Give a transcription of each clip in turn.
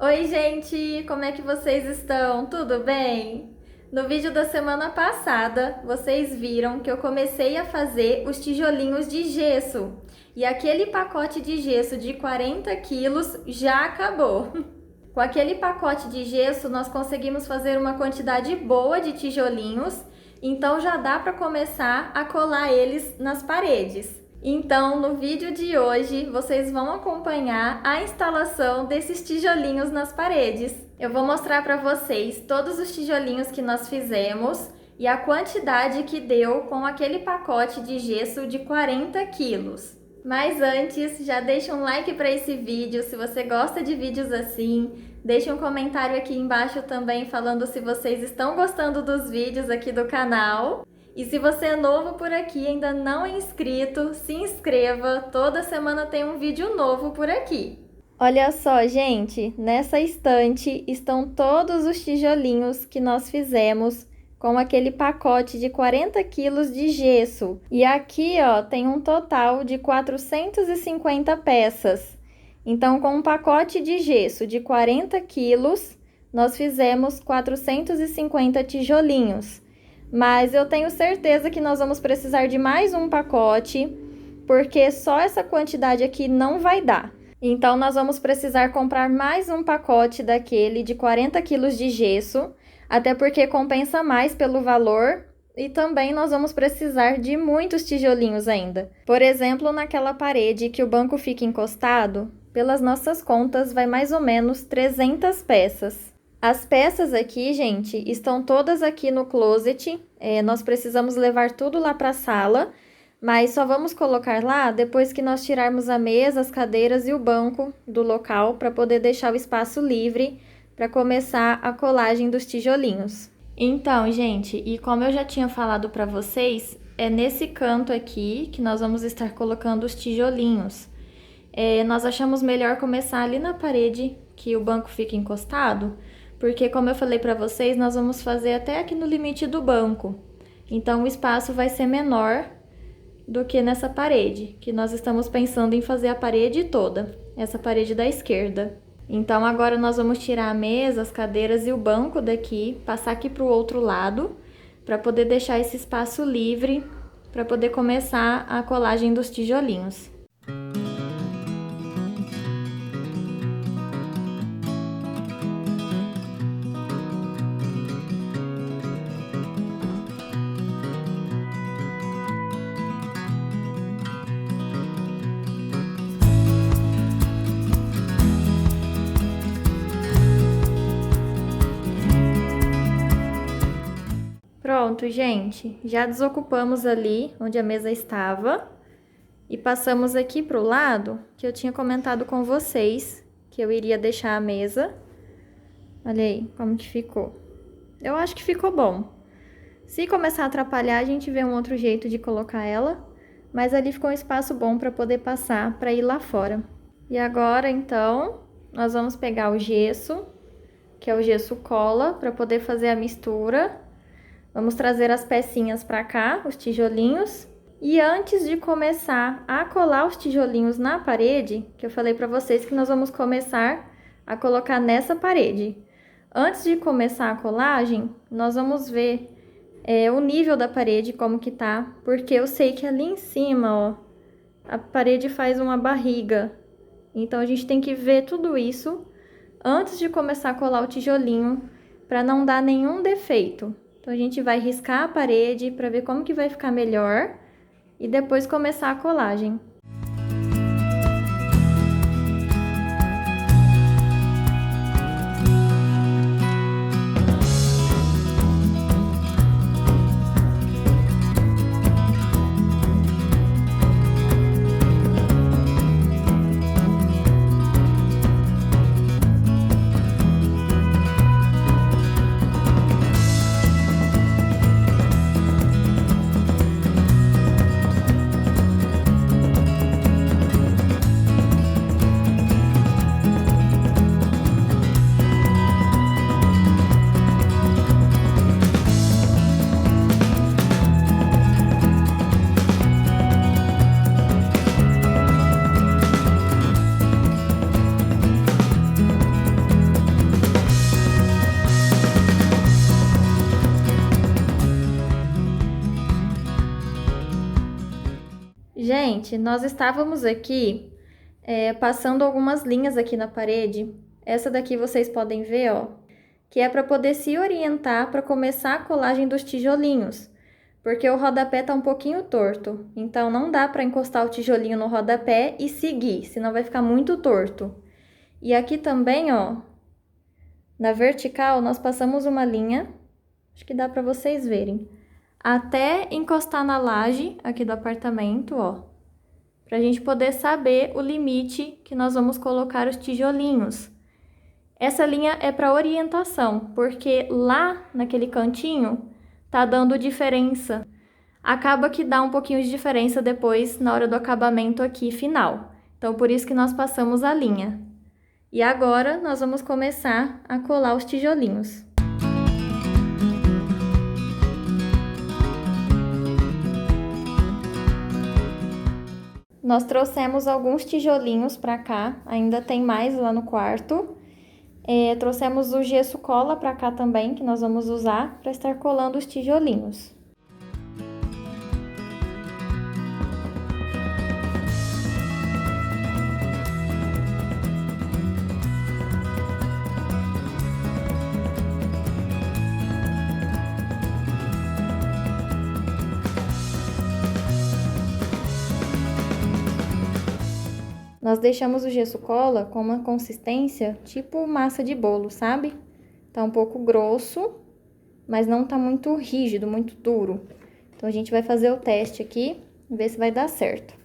Oi, gente! Como é que vocês estão? Tudo bem? No vídeo da semana passada, vocês viram que eu comecei a fazer os tijolinhos de gesso. E aquele pacote de gesso de 40 quilos já acabou. Com aquele pacote de gesso, nós conseguimos fazer uma quantidade boa de tijolinhos, então já dá para começar a colar eles nas paredes. Então, no vídeo de hoje, vocês vão acompanhar a instalação desses tijolinhos nas paredes. Eu vou mostrar para vocês todos os tijolinhos que nós fizemos e a quantidade que deu com aquele pacote de gesso de 40 quilos. Mas antes, já deixa um like para esse vídeo se você gosta de vídeos assim. Deixe um comentário aqui embaixo também falando se vocês estão gostando dos vídeos aqui do canal. E se você é novo por aqui e ainda não é inscrito, se inscreva, toda semana tem um vídeo novo por aqui. Olha só, gente, nessa estante estão todos os tijolinhos que nós fizemos com aquele pacote de 40 quilos de gesso. E aqui, ó, tem um total de 450 peças. Então, com um pacote de gesso de 40 quilos, nós fizemos 450 tijolinhos. Mas eu tenho certeza que nós vamos precisar de mais um pacote, porque só essa quantidade aqui não vai dar. Então, nós vamos precisar comprar mais um pacote daquele de 40 quilos de gesso, até porque compensa mais pelo valor, e também nós vamos precisar de muitos tijolinhos ainda. Por exemplo, naquela parede que o banco fica encostado, pelas nossas contas, vai mais ou menos 300 peças. As peças aqui, gente, estão todas aqui no closet. Nós precisamos levar tudo lá para a sala, mas só vamos colocar lá depois que nós tirarmos a mesa, as cadeiras e o banco do local para poder deixar o espaço livre para começar a colagem dos tijolinhos. Então, gente, e como eu já tinha falado para vocês, é nesse canto aqui que nós vamos estar colocando os tijolinhos. Nós achamos melhor começar ali na parede que o banco fica encostado, porque, como eu falei para vocês, nós vamos fazer até aqui no limite do banco. Então, o espaço vai ser menor do que nessa parede, que nós estamos pensando em fazer a parede toda, essa parede da esquerda. Então, agora nós vamos tirar a mesa, as cadeiras e o banco daqui, passar aqui para o outro lado, para poder deixar esse espaço livre, para poder começar a colagem dos tijolinhos. Pronto, gente, já desocupamos ali onde a mesa estava e passamos aqui para o lado que eu tinha comentado com vocês que eu iria deixar a mesa. Olha aí como que ficou. Eu acho que ficou bom. Se começar a atrapalhar, a gente vê um outro jeito de colocar ela, mas ali ficou um espaço bom para poder passar para ir lá fora. E agora, então, nós vamos pegar o gesso, que é o gesso cola, para poder fazer a mistura. Vamos trazer as pecinhas para cá, os tijolinhos. E antes de começar a colar os tijolinhos na parede, que eu falei para vocês que nós vamos começar a colocar nessa parede. Antes de começar a colagem, nós vamos ver o nível da parede, como que tá. Porque eu sei que ali em cima, ó, a parede faz uma barriga. Então, a gente tem que ver tudo isso antes de começar a colar o tijolinho, para não dar nenhum defeito. Então, a gente vai riscar a parede para ver como que vai ficar melhor e depois começar a colagem. Gente, nós estávamos aqui passando algumas linhas aqui na parede. Essa daqui vocês podem ver, ó, que é para poder se orientar para começar a colagem dos tijolinhos, porque o rodapé tá um pouquinho torto, então não dá para encostar o tijolinho no rodapé e seguir, senão vai ficar muito torto. E aqui também, ó, na vertical nós passamos uma linha, acho que dá para vocês verem, até encostar na laje aqui do apartamento, ó, pra gente poder saber o limite que nós vamos colocar os tijolinhos. Essa linha é para orientação, porque lá naquele cantinho tá dando diferença. Acaba que dá um pouquinho de diferença depois na hora do acabamento aqui final. Então, por isso que nós passamos a linha. E agora nós vamos começar a colar os tijolinhos. Nós trouxemos alguns tijolinhos para cá, ainda tem mais lá no quarto. Trouxemos o gesso cola para cá também, que nós vamos usar para estar colando os tijolinhos. Nós deixamos o gesso cola com uma consistência tipo massa de bolo, sabe? Tá um pouco grosso, mas não tá muito rígido, muito duro. Então, a gente vai fazer o teste aqui, ver se vai dar certo.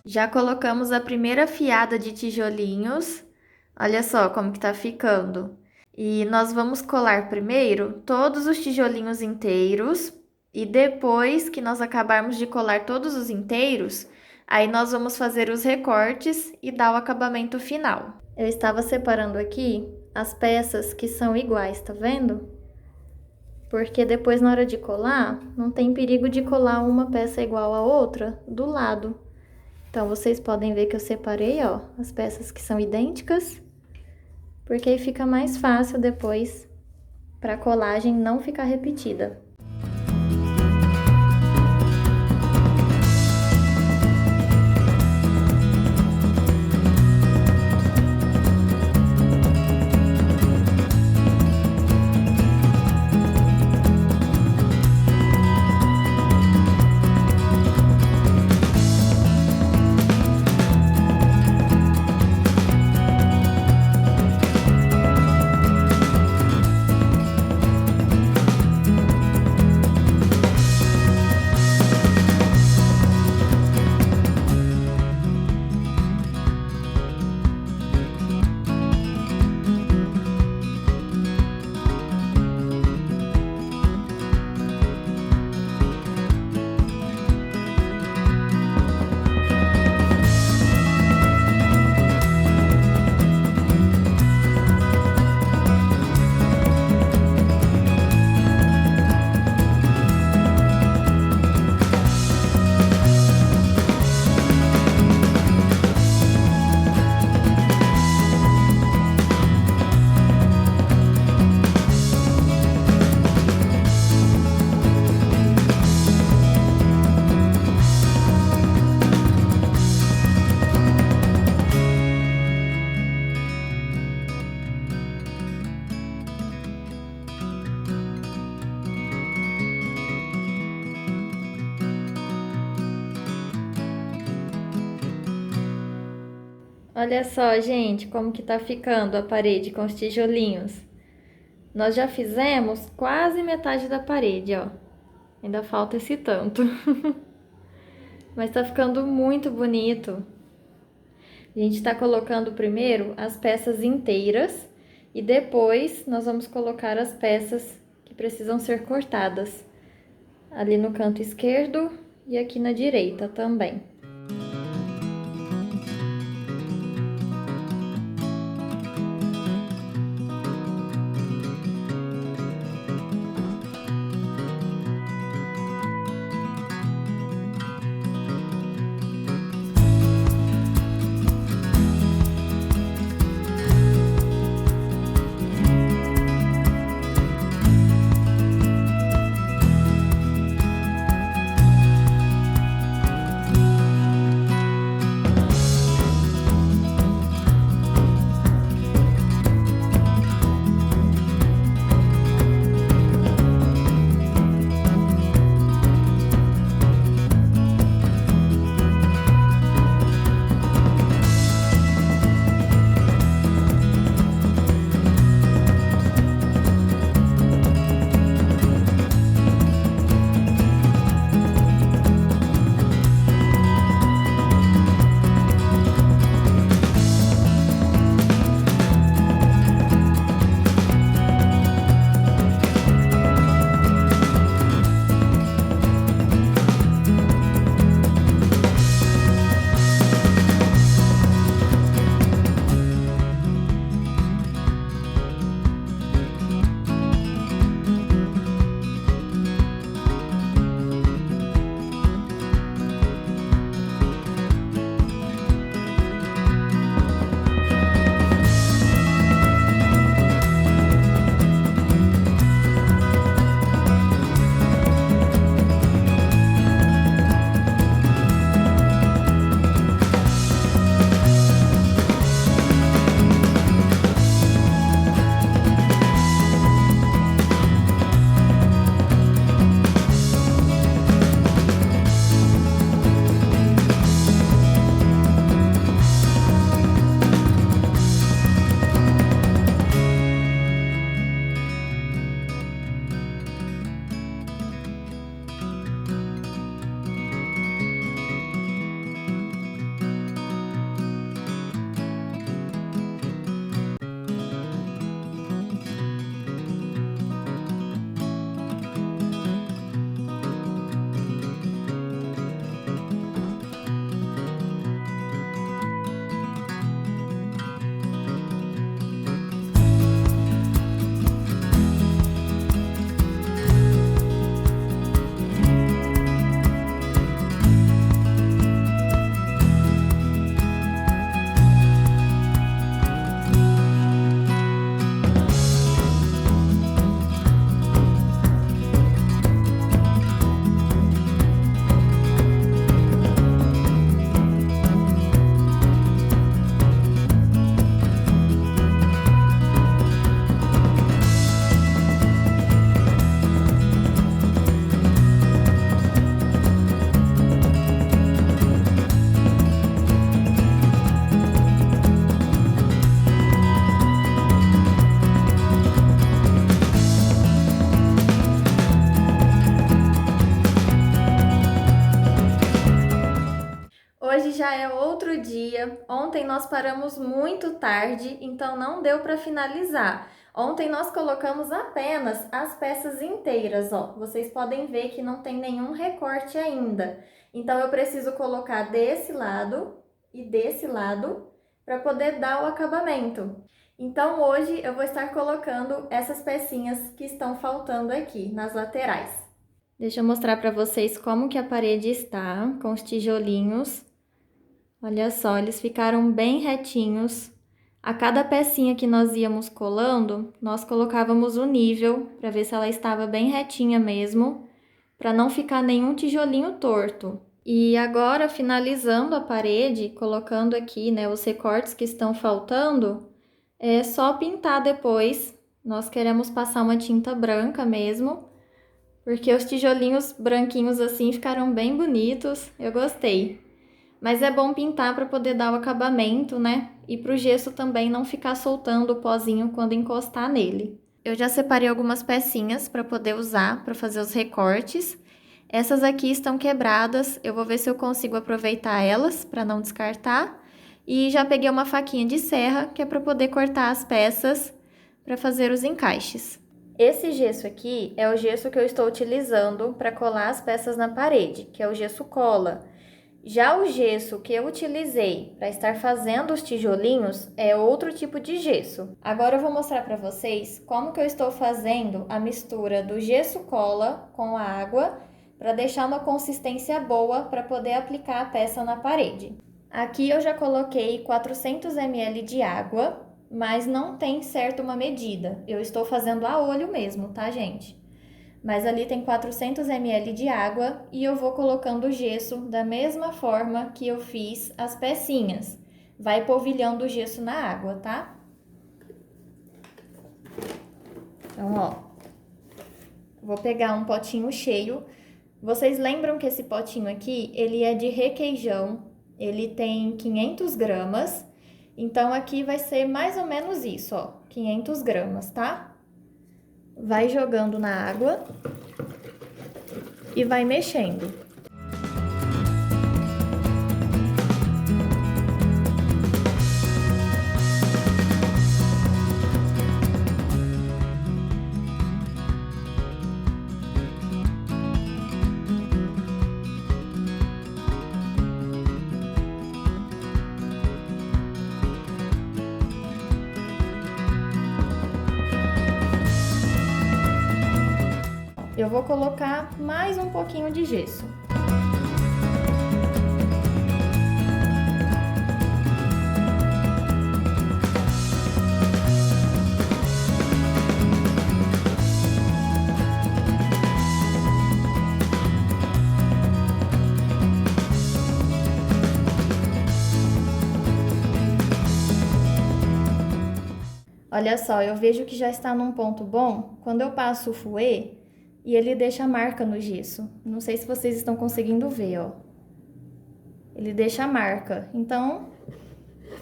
Já colocamos a primeira fiada de tijolinhos. Olha só como que tá ficando. E nós vamos colar primeiro todos os tijolinhos inteiros. E depois que nós acabarmos de colar todos os inteiros, aí nós vamos fazer os recortes e dar o acabamento final. Eu estava separando aqui as peças que são iguais, tá vendo? Porque depois na hora de colar, não tem perigo de colar uma peça igual a outra do lado. Então, vocês podem ver que eu separei, ó, as peças que são idênticas, porque aí fica mais fácil depois para a colagem não ficar repetida. Olha só, gente, como que tá ficando a parede com os tijolinhos. Nós já fizemos quase metade da parede, ó. Ainda falta esse tanto. Mas tá ficando muito bonito. A gente tá colocando primeiro as peças inteiras e depois nós vamos colocar as peças que precisam ser cortadas. Ali no canto esquerdo e aqui na direita também. Hoje já é outro dia. Ontem nós paramos muito tarde, então não deu para finalizar. Ontem nós colocamos apenas as peças inteiras, ó. Vocês podem ver que não tem nenhum recorte ainda. Então eu preciso colocar desse lado e desse lado para poder dar o acabamento. Então hoje eu vou estar colocando essas pecinhas que estão faltando aqui nas laterais. Deixa eu mostrar para vocês como que a parede está com os tijolinhos. Olha só, eles ficaram bem retinhos. A cada pecinha que nós íamos colando, nós colocávamos o nível para ver se ela estava bem retinha mesmo, para não ficar nenhum tijolinho torto. E agora, finalizando a parede, colocando aqui, né, os recortes que estão faltando, é só pintar depois. Nós queremos passar uma tinta branca mesmo, porque os tijolinhos branquinhos assim ficaram bem bonitos, eu gostei. Mas é bom pintar para poder dar o acabamento, né? E para o gesso também não ficar soltando o pozinho quando encostar nele. Eu já separei algumas pecinhas para poder usar para fazer os recortes. Essas aqui estão quebradas, eu vou ver se eu consigo aproveitar elas para não descartar. E já peguei uma faquinha de serra, que é para poder cortar as peças para fazer os encaixes. Esse gesso aqui é o gesso que eu estou utilizando para colar as peças na parede, que é o gesso cola. Já o gesso que eu utilizei para estar fazendo os tijolinhos é outro tipo de gesso. Agora eu vou mostrar para vocês como que eu estou fazendo a mistura do gesso cola com a água para deixar uma consistência boa para poder aplicar a peça na parede. Aqui eu já coloquei 400 ml de água, mas não tem certo uma medida. Eu estou fazendo a olho mesmo, tá, gente? Mas ali tem 400 ml de água e eu vou colocando o gesso da mesma forma que eu fiz as pecinhas. Vai polvilhando o gesso na água, tá? Então, ó, vou pegar um potinho cheio. Vocês lembram que esse potinho aqui, ele é de requeijão, ele tem 500 gramas. Então, aqui vai ser mais ou menos isso, ó, 500 gramas, tá? Vai jogando na água e vai mexendo. Eu vou colocar mais um pouquinho de gesso. Olha só, eu vejo que já está num ponto bom quando eu passo o fouet e ele deixa a marca no gesso. Não sei se vocês estão conseguindo ver, ó. Ele deixa a marca. Então,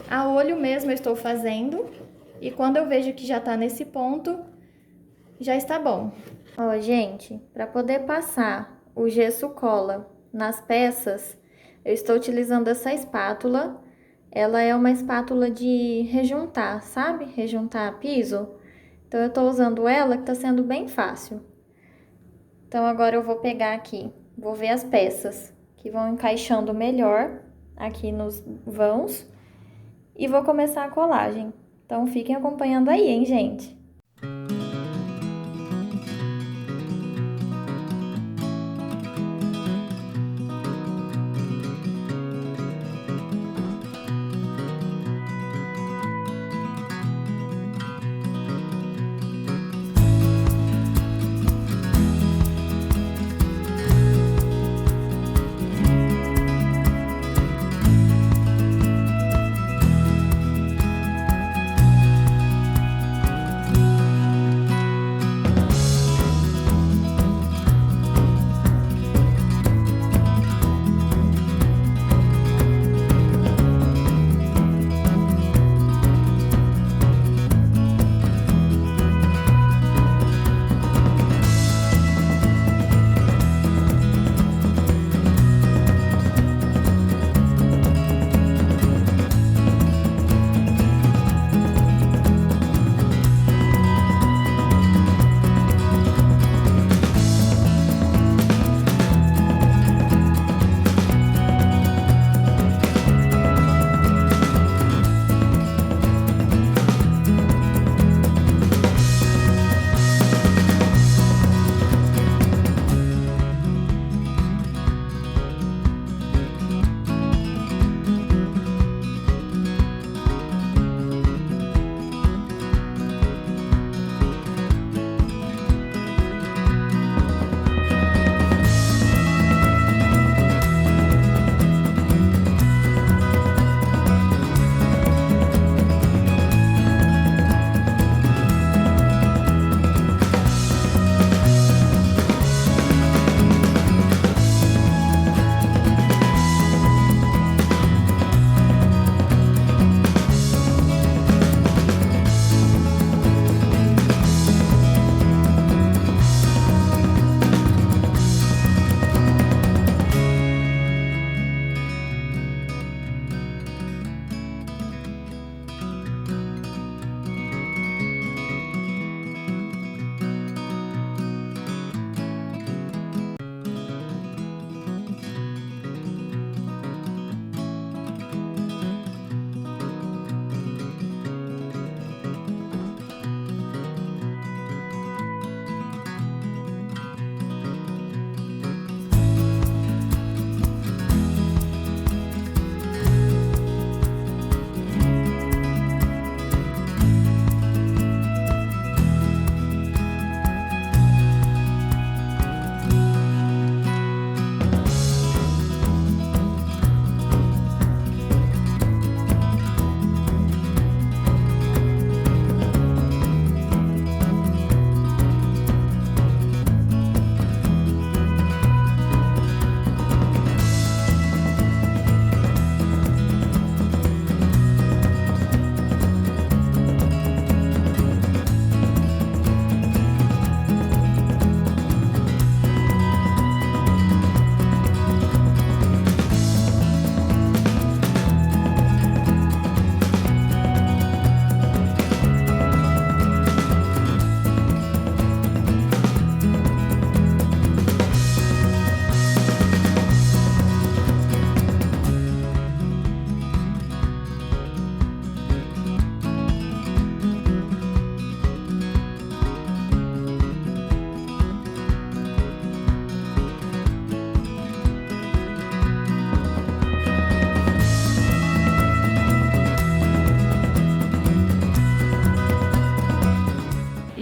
a olho mesmo eu estou fazendo. E quando eu vejo que já tá nesse ponto, já está bom. Ó, gente, para poder passar o gesso cola nas peças, eu estou utilizando essa espátula. Ela é uma espátula de rejuntar, sabe? Rejuntar piso. Então, eu tô usando ela, que tá sendo bem fácil. Então, agora eu vou pegar aqui, vou ver as peças que vão encaixando melhor aqui nos vãos e vou começar a colagem. Então, fiquem acompanhando aí, hein, gente?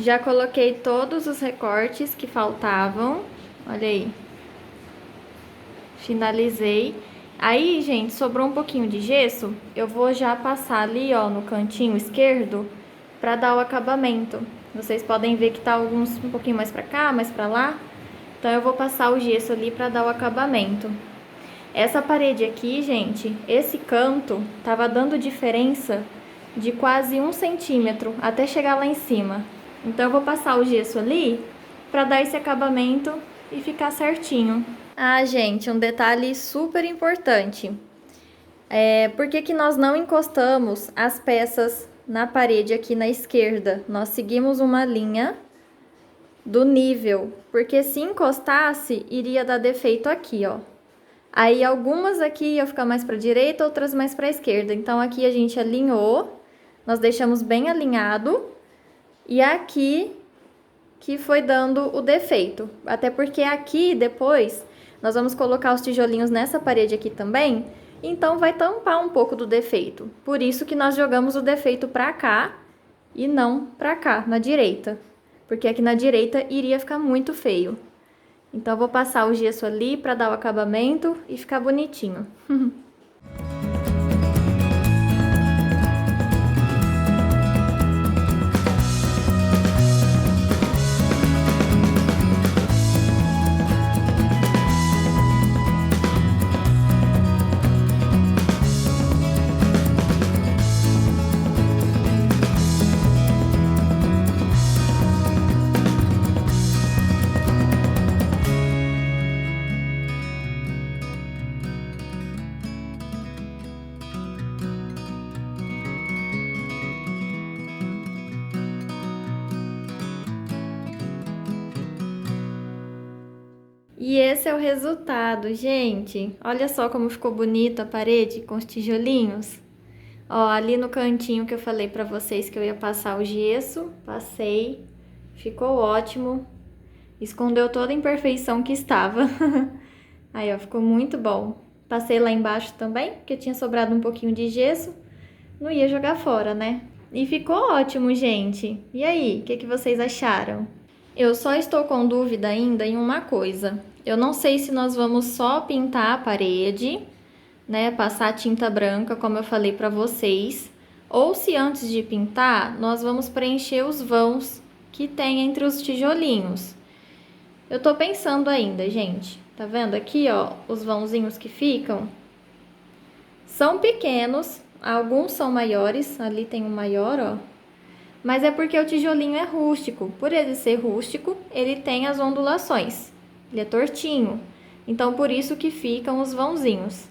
Já coloquei todos os recortes que faltavam. Olha aí. Finalizei. Aí, gente, sobrou um pouquinho de gesso. Eu vou já passar ali, ó, no cantinho esquerdo, pra dar o acabamento. Vocês podem ver que tá alguns um pouquinho mais pra cá, mais pra lá. Então, eu vou passar o gesso ali pra dar o acabamento. Essa parede aqui, gente, esse canto tava dando diferença de quase 1 centímetro até chegar lá em cima. Então, eu vou passar o gesso ali pra dar esse acabamento e ficar certinho. Ah, gente, um detalhe super importante. Por que que nós não encostamos as peças na parede aqui na esquerda? Nós seguimos uma linha do nível, porque se encostasse, iria dar defeito aqui, ó. Aí algumas aqui iam ficar mais para a direita, outras mais para a esquerda. Então aqui a gente alinhou, nós deixamos bem alinhado, e aqui que foi dando o defeito. Até porque aqui depois nós vamos colocar os tijolinhos nessa parede aqui também, então vai tampar um pouco do defeito. Por isso que nós jogamos o defeito para cá e não para cá, na direita. Porque aqui na direita iria ficar muito feio. Então, eu vou passar o gesso ali para dar o acabamento e ficar bonitinho. E esse é o resultado, gente. Olha só como ficou bonita a parede com os tijolinhos. Ó, ali no cantinho que eu falei pra vocês que eu ia passar o gesso, passei. Ficou ótimo. Escondeu toda a imperfeição que estava. Aí, ó, ficou muito bom. Passei lá embaixo também, porque tinha sobrado um pouquinho de gesso. Não ia jogar fora, né? E ficou ótimo, gente. E aí, o que vocês acharam? Eu só estou com dúvida ainda em uma coisa. Eu não sei se nós vamos só pintar a parede, né, passar tinta branca, como eu falei para vocês, ou se antes de pintar, nós vamos preencher os vãos que tem entre os tijolinhos. Eu tô pensando ainda, gente. Tá vendo aqui, ó, os vãozinhos que ficam? São pequenos, alguns são maiores, ali tem um maior, ó. Mas é porque o tijolinho é rústico. Por ele ser rústico, ele tem as ondulações. Ele é tortinho. Então, por isso que ficam os vãozinhos.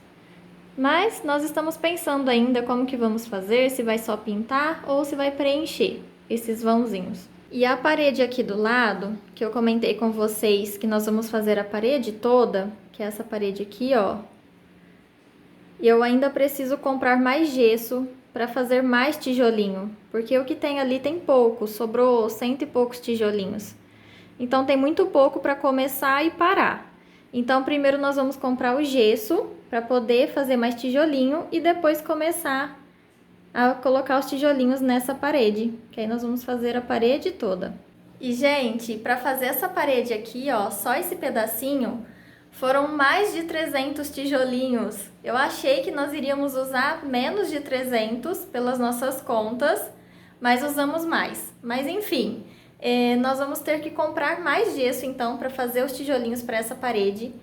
Mas nós estamos pensando ainda como que vamos fazer, se vai só pintar ou se vai preencher esses vãozinhos. E a parede aqui do lado, que eu comentei com vocês que nós vamos fazer a parede toda, que é essa parede aqui, ó. Eu ainda preciso comprar mais gesso para fazer mais tijolinho, porque o que tem ali tem pouco, sobrou 100 e poucos tijolinhos. Então tem muito pouco para começar e parar. Então primeiro nós vamos comprar o gesso para poder fazer mais tijolinho e depois começar a colocar os tijolinhos nessa parede, que aí nós vamos fazer a parede toda. E gente, para fazer essa parede aqui, ó, só esse pedacinho, foram mais de 300 tijolinhos. Eu achei que nós iríamos usar menos de 300 pelas nossas contas, mas usamos mais. Mas enfim, nós vamos ter que comprar mais gesso então para fazer os tijolinhos para essa parede,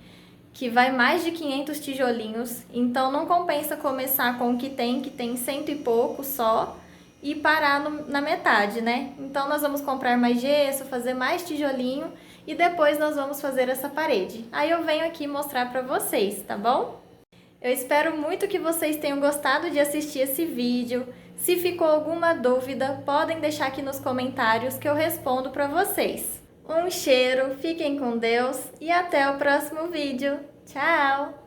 que vai mais de 500 tijolinhos. Então não compensa começar com o que tem 100 e pouco só e parar na metade, né? Então nós vamos comprar mais gesso, fazer mais tijolinho e depois nós vamos fazer essa parede. Aí eu venho aqui mostrar pra vocês, tá bom? Eu espero muito que vocês tenham gostado de assistir esse vídeo. Se ficou alguma dúvida, podem deixar aqui nos comentários que eu respondo pra vocês. Um cheiro, fiquem com Deus e até o próximo vídeo. Tchau!